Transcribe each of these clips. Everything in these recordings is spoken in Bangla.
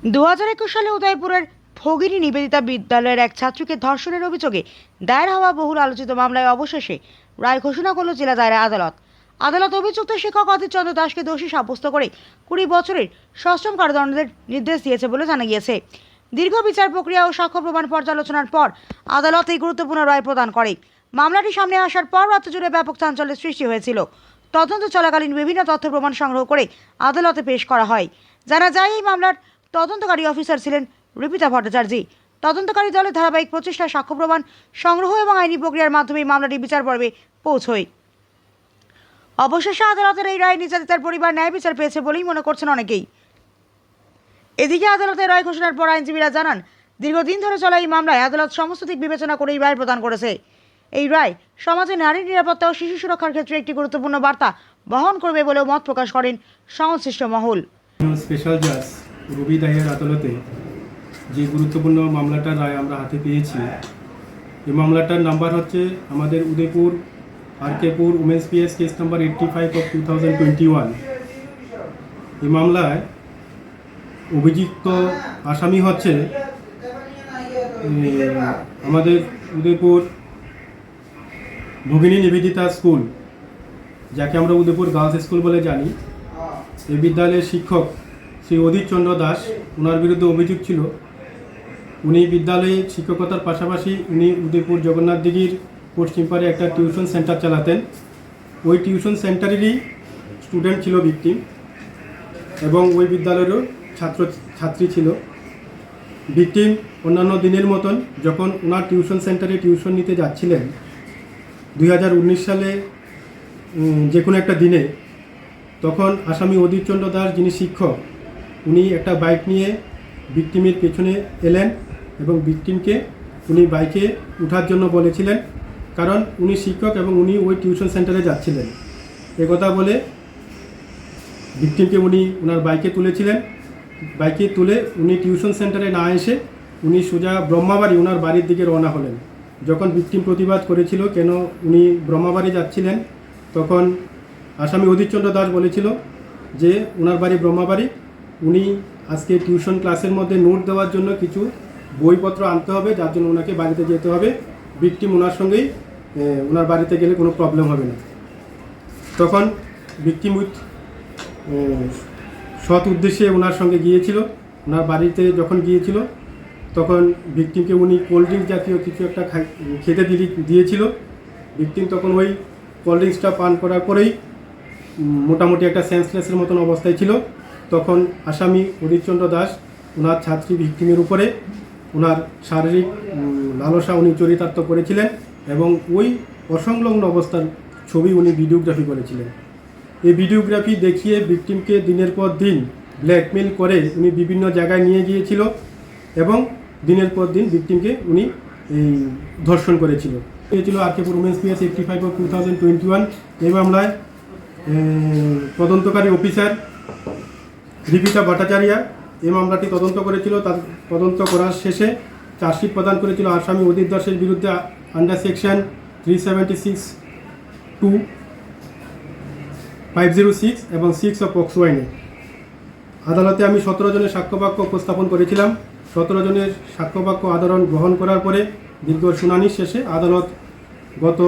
2021 সালে উদয়পুরের ভগিনী নিবেদিতা বিদ্যালয়ের এক ছাত্রীকে ধর্ষণের অভিযোগে দায়ের হওয়া বহুল আলোচিত মামলায় অবশেষে রায় ঘোষণা করল জেলা দায়রা আদালত। আদালত অভিযুক্ত শিক্ষক অধীর চন্দ্র দাসকে দোষী সাব্যস্ত করে 20 বছরের সশ্রম কারাদণ্ডের নির্দেশ দিয়েছে বলে জানা গিয়েছে। দীর্ঘ বিচার প্রক্রিয়া ও সাক্ষ্য প্রমাণ পর্যালোচনার পর আদালত এই গুরুত্বপূর্ণ রায় প্রদান করে। মামলাটি সামনে আসার পর রাজ্য জুড়ে ব্যাপক চাঞ্চল্যের সৃষ্টি হয়েছিল। তদন্ত চলাকালীন বিভিন্ন তথ্য প্রমাণ সংগ্রহ করে আদালতে পেশ করা হয়। জানা যায়, এই মামলার তদন্তকারী অফিসার ছিলেন রিপিতা ভট্টাচার্য। তদন্তকারী দলের ধারাবাহিক প্রচেষ্টা, সাক্ষ্য প্রমাণ সংগ্রহ এবং আইনি প্রক্রিয়ার মাধ্যমে মামলাটি বিচার পর্বে পৌঁছয়। অবশেষে আদালতের এই রায় নির্যাতিতার পরিবার ন্যায় বিচার পেয়েছে বলেই মনে করছেন অনেকেই। এদিকে আদালতের রায় ঘোষণার পর আইনজীবীরা জানান, দীর্ঘদিন ধরে চলা এই মামলায় আদালত সমস্ত দিক বিবেচনা করে এই রায় প্রদান করেছে। এই রায় সমাজে নারীর নিরাপত্তা ও শিশু সুরক্ষার ক্ষেত্রে একটি গুরুত্বপূর্ণ বার্তা বহন করবে বলেও মত প্রকাশ করেন সংশ্লিষ্ট মহল। স্পেশাল জাজ রবি দায়ের আদালতে যে গুরুত্বপূর্ণ মামলাটার রায় আমরা হাতে পেয়েছি, এই মামলাটার নাম্বার হচ্ছে আমাদের Udaipur RK Pur women's PS case number 85/2021। এই মামলায় অভিযুক্ত আসামি হচ্ছে আমাদের উদয়পুর ভগিনী নিবেদিতা স্কুল, যাকে আমরা উদয়পুর গার্লস স্কুল বলে জানি। এই বিদ্যালয়ের শিক্ষক শ্রী অধীর চন্দ্র দাস, ওনার বিরুদ্ধে অভিযোগ ছিল উনি বিদ্যালয়ে শিক্ষকতার পাশাপাশি উনি উদয়পুর জগন্নাথ দিঘির পশ্চিম পাড়ে একটা টিউশন সেন্টার চালাতেন। ওই টিউশন সেন্টারেরই স্টুডেন্ট ছিল ভিকটিম, এবং ওই বিদ্যালয়েরও ছাত্রী ছিল। ভিকটিম অন্যান্য দিনের মতন যখন ওনার টিউশন সেন্টারে টিউশন নিতে যাচ্ছিলেন 2019 সালে যে কোনো একটা দিনে, তখন আসামি অধীর চন্দ্র দাস, যিনি শিক্ষক, উনি একটা বাইক নিয়ে ভিকটিমের পেছনে এলেন এবং ভিকটিমকে উনি বাইকে ওঠার জন্য বলেছিলেন, কারণ উনি শিক্ষক এবং উনি ওই টিউশন সেন্টারে যাচ্ছিলেন। একথা বলে ভিকটিমকে উনি ওনার বাইকে তুলেছিলেন। বাইকে তুলে উনি টিউশন সেন্টারে না এসে উনি সোজা ব্রহ্মাবাড়ি ওনার বাড়ির দিকে রওনা হলেন। যখন ভিকটিম প্রতিবাদ করেছিল কেন উনি ব্রহ্মাবাড়ি যাচ্ছিলেন, তখন আসামি অধীর চন্দ্র দাস বলেছিল যে ওনার বাড়ি ব্রহ্মাবাড়ি, উনি আজকে টিউশন ক্লাসের মধ্যে নোট দেওয়ার জন্য কিছু বইপত্র আনতে হবে, যার জন্য ওনাকে বাড়িতে যেতে হবে। ভিকটিম ওনার সঙ্গেই ওনার বাড়িতে গেলে কোনো প্রবলেম হবে না। তখন ভিকটিম উইথ সৎ উদ্দেশ্যে ওনার সঙ্গে গিয়েছিল। ওনার বাড়িতে যখন গিয়েছিল তখন ভিকটিমকে উনি কোল্ড ড্রিঙ্কস জাতীয় কিছু একটা খেতে দিয়েছিল। ভিকটিম তখন ওই কোল্ড ড্রিঙ্কসটা পান করার পরেই মোটামুটি একটা সেন্সলেসের মতন অবস্থায় ছিল। তখন আসামি অধীর চন্দ্র দাস ওনার ছাত্রী ভিকটিমের উপরে ওনার শারীরিক লালসা উনি চরিতার্থ করেছিলেন, এবং ওই অসংলগ্ন অবস্থার ছবি উনি ভিডিওগ্রাফি করেছিলেন। এই ভিডিওগ্রাফি দেখিয়ে ভিকটিমকে দিনের পর দিন ব্ল্যাকমেল করে উনি বিভিন্ন জায়গায় নিয়ে গিয়েছিল, এবং দিনের পর দিন ভিকটিমকে উনি এই ধর্ষণ করেছিল। হয়েছিল আরকেপুর উমেন্স পিএস 85/2021। এই মামলায় তদন্তকারী অফিসার রিপিতা ভট্টাচার্য এই মামলাটি তদন্ত করেছিল। তার তদন্ত করার শেষে চার্জশিট প্রদান করেছিল আসামি অধীর দাসের বিরুদ্ধে আন্ডার সেকশন 376(2), 506 এবং 6 অফ পক্সো আইনে। আদালতে আমি 17 জনের সাক্ষ্যবাক্য উপস্থাপন করেছিলাম। 17 জনের সাক্ষ্যবাক্য আদালত গ্রহণ করার পরে দীর্ঘ শুনানির শেষে আদালত গত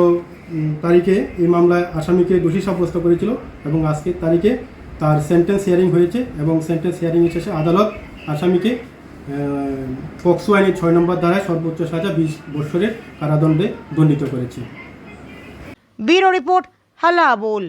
তারিখে এই মামলায় আসামিকে দোষী সাব্যস্ত করেছিল, এবং আজকের তারিখে তার সেন্টেন্স হিয়ারিং হয়েছে, এবং সেন্টেন্স হিয়ারিংয়ের শেষে আদালত আসামিকে পক্সো আইনের 6 নম্বর ধারায় সর্বোচ্চ সাজা 20 বছরের কারাদণ্ডে দণ্ডিত করেছে। ব্যুরো রিপোর্ট, হাল্লা বোল।